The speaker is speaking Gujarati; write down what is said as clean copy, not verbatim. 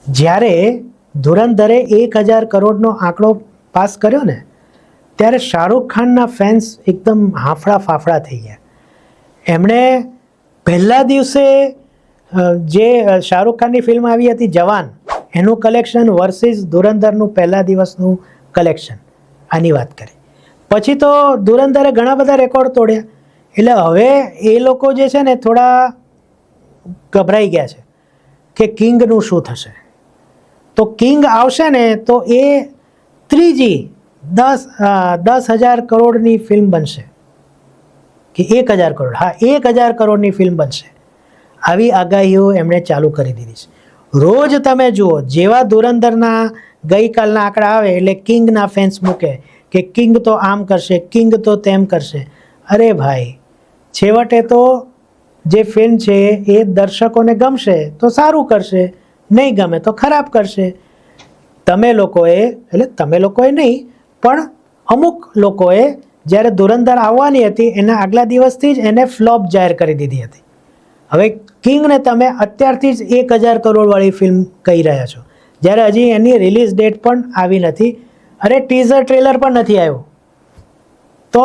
જ્યારે ધુરંધરે 1000 કરોડનો આંકડો પાસ કર્યો ને ત્યારે શાહરૂખ ખાનના ફેન્સ એકદમ હાંફળા ફાફડા થઈ ગયા. એમણે પહેલા દિવસે જે શાહરૂખ ખાનની ફિલ્મ આવી હતી જવાન, એનું કલેક્શન વર્સિસ ધુરંધરનું પહેલા દિવસનું કલેક્શન, આની વાત કરી. પછી તો ધુરંધરે ઘણા બધા રેકોર્ડ તોડ્યા. એટલે હવે એ લોકો જે છે ને થોડા ગભરાઈ ગયા છે કે કિંગનું શું થશે. તો કિંગ આવશે ને તો એ ત્રીજી 10,000 કરોડની ફિલ્મ બનશે કે 1000 કરોડ, હા 1000 કરોડની ફિલ્મ બનશે. આવી આગાહીઓ એમણે ચાલુ કરી દીધી છે. રોજ તમે જુઓ, જેવા ધુરંધરના ગઈકાલના આંકડા આવે એટલે કિંગના ફેન્સ મૂકે કે કિંગ તો આમ કરશે, કિંગ તો તેમ કરશે. અરે ભાઈ, છેવટે તો જે ફિલ્મ છે એ દર્શકોને ગમશે તો સારું કરશે, નહીં ગમે તો ખરાબ કરશે. તમે લોકોએ, એટલે તમે લોકોએ નહીં પણ અમુક લોકોએ જ્યારે ધુરંધર આવવાની હતી એના આગલા દિવસથી જ એને ફ્લોપ જાહેર કરી દીધી હતી. હવે કિંગને તમે અત્યારથી જ 1000 કરોડવાળી ફિલ્મ કહી રહ્યા છો, જ્યારે હજી એની રિલીઝ ડેટ પણ આવી નથી. અરે ટીઝર ટ્રેલર પણ નથી આવ્યું. તો